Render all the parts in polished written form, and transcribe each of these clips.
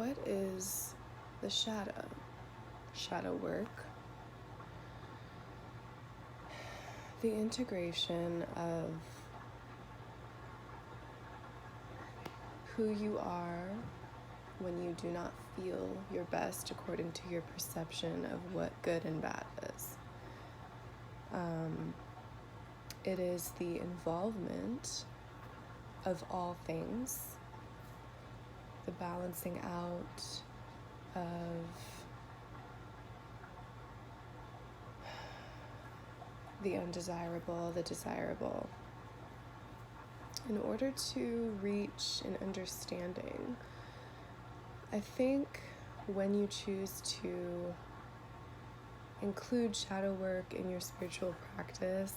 what is the shadow? Shadow work. The integration of who you are when you do not feel your best according to your perception of what good and bad is. It is the involvement of all things, the balancing out of the undesirable, the desirable, in order to reach an understanding. I think when you choose to include shadow work in your spiritual practice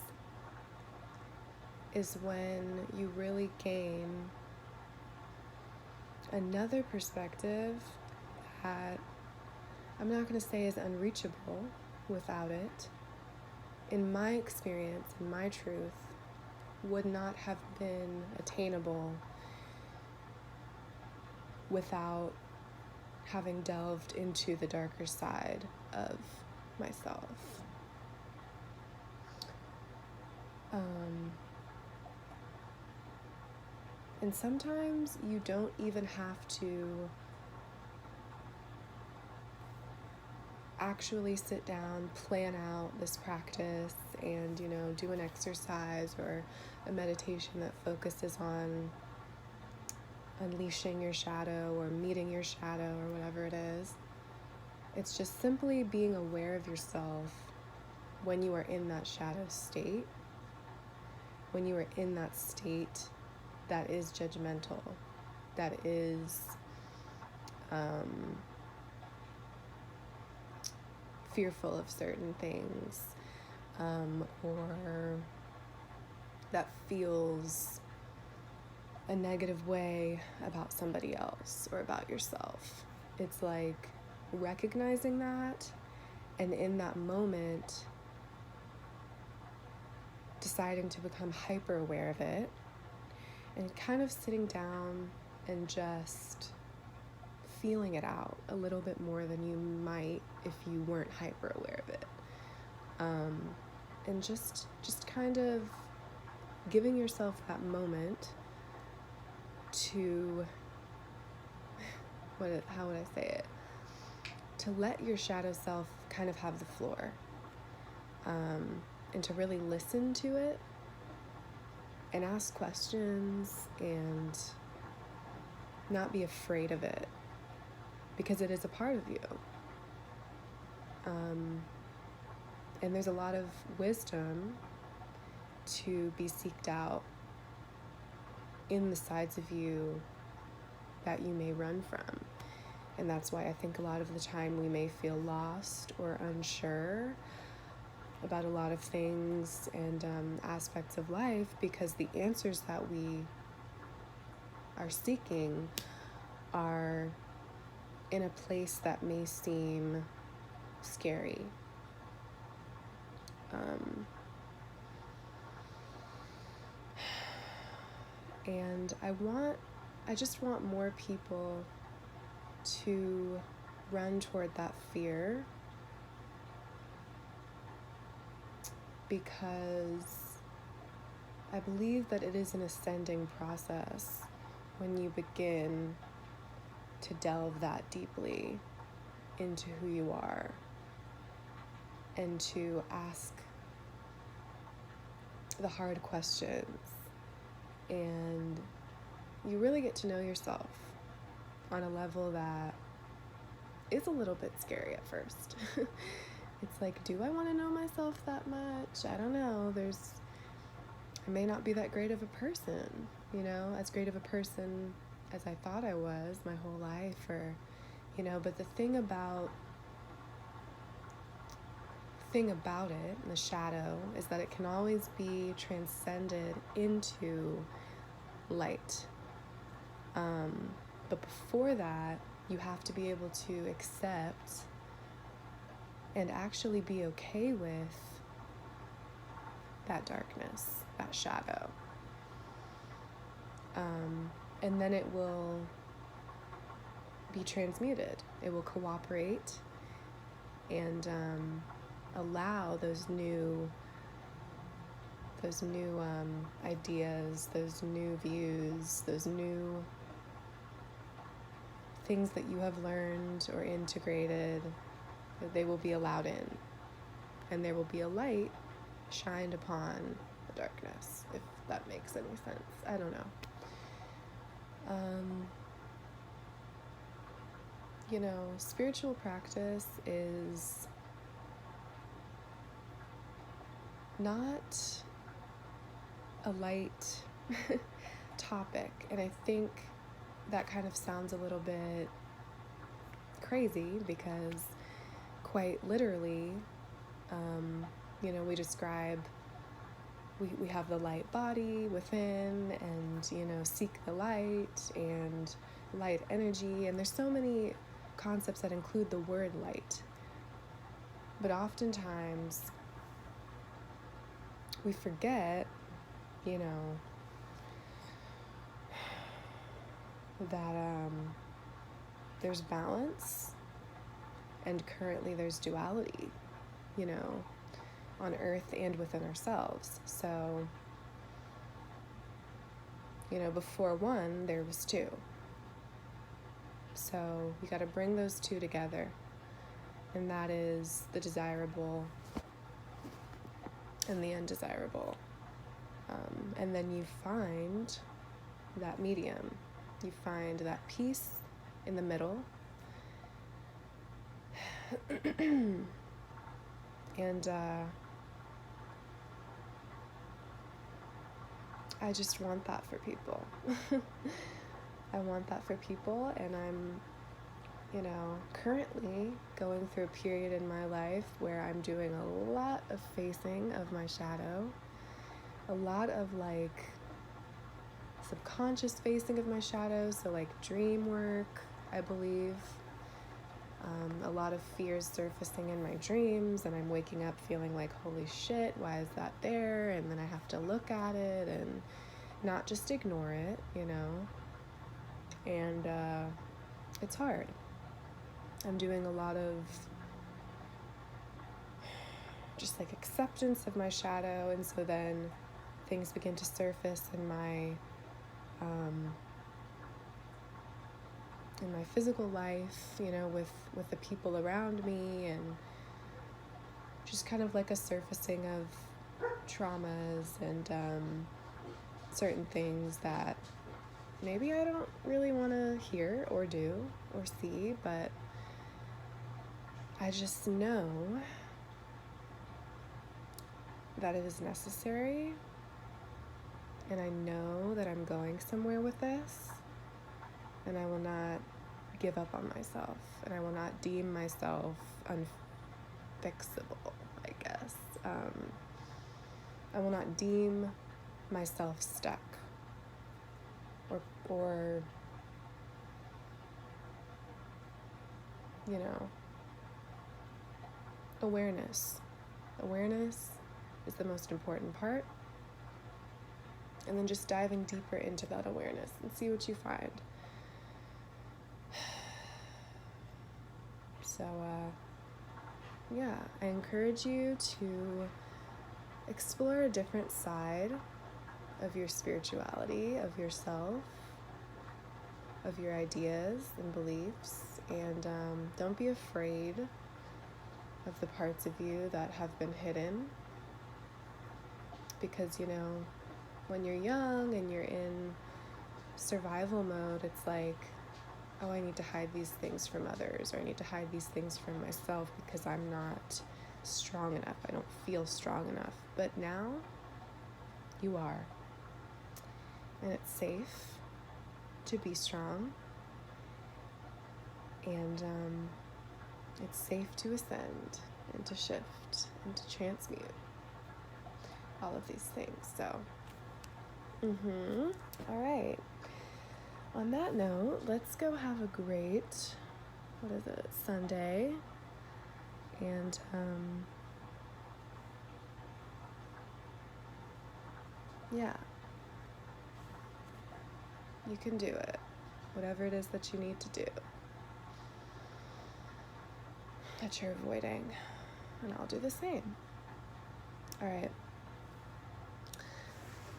is when you really gain another perspective that I'm not going to say is unreachable without it. In my experience, in my truth, would not have been attainable without having delved into the darker side of myself. And sometimes you don't even have to actually sit down, plan out this practice, and, do an exercise or a meditation that focuses on unleashing your shadow or meeting your shadow or whatever it is. It's just simply being aware of yourself when you are in that shadow state, when you are in that state that is judgmental, that is fearful of certain things, or that feels a negative way about somebody else or about yourself. It's like recognizing that, and in that moment deciding to become hyper aware of it, and kind of sitting down and just feeling it out a little bit more than you might if you weren't hyper aware of it. And just kind of giving yourself that moment to, how would I say it? To let your shadow self kind of have the floor, and to really listen to it and ask questions and not be afraid of it, because it is a part of you. And there's a lot of wisdom to be seeked out in the sides of you that you may run from. And that's why I think a lot of the time we may feel lost or unsure about a lot of things and aspects of life, because the answers that we are seeking are in a place that may seem scary. And I just want more people to run toward that fear, because I believe that it is an ascending process when you begin to delve that deeply into who you are and to ask the hard questions, and you really get to know yourself on a level that is a little bit scary at first. It's like, do I want to know myself that much? I don't know. I may not be that great of a person, as great of a person as I thought I was my whole life, or, but the thing about it, the shadow, is that it can always be transcended into light. But before that, you have to be able to accept and actually be okay with that darkness, that shadow. And then it will be transmuted. It will cooperate and allow those new ideas, those new views, those new things that you have learned or integrated, they will be allowed in. And there will be a light shined upon the darkness, if that makes any sense. I don't know. Spiritual practice is not a light topic, and I think that kind of sounds a little bit crazy because quite literally, we have the light body within, and seek the light and light energy, and there's so many concepts that include the word light. But oftentimes we forget, that there's balance, and currently there's duality, on earth and within ourselves. So, before one, there was two. So you got to bring those two together, and that is the desirable and the undesirable. And then you find that medium. You find that peace in the middle. And I just want that for people. I want that for people, and I'm, currently going through a period in my life where I'm doing a lot of facing of my shadow, a lot of subconscious facing of my shadow, so dream work, I believe. A lot of fears surfacing in my dreams, and I'm waking up feeling like, holy shit, why is that there? And then I have to look at it and not just ignore it, and it's hard. I'm doing a lot of just acceptance of my shadow, and so then things begin to surface in my physical life, with the people around me, and just kind of a surfacing of traumas and certain things that maybe I don't really want to hear or do or see, but I just know that it is necessary, and I know that I'm going somewhere with this, and I will not give up on myself, and I will not deem myself unfixable, I guess. I will not deem myself stuck or awareness. Awareness is the most important part. And then just diving deeper into that awareness and see what you find. So, I encourage you to explore a different side of your spirituality, of yourself, of your ideas and beliefs, and don't be afraid of the parts of you that have been hidden, because when you're young and you're in survival mode, it's oh, I need to hide these things from others, or I need to hide these things from myself because I'm not strong enough, I don't feel strong enough. But now you are, and it's safe to be strong, and it's safe to ascend and to shift and to transmute all of these things. So all right, on that note, let's go have a great, Sunday, and you can do it, whatever it is that you need to do. that you're avoiding. And I'll do the same. All right.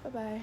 Bye-bye.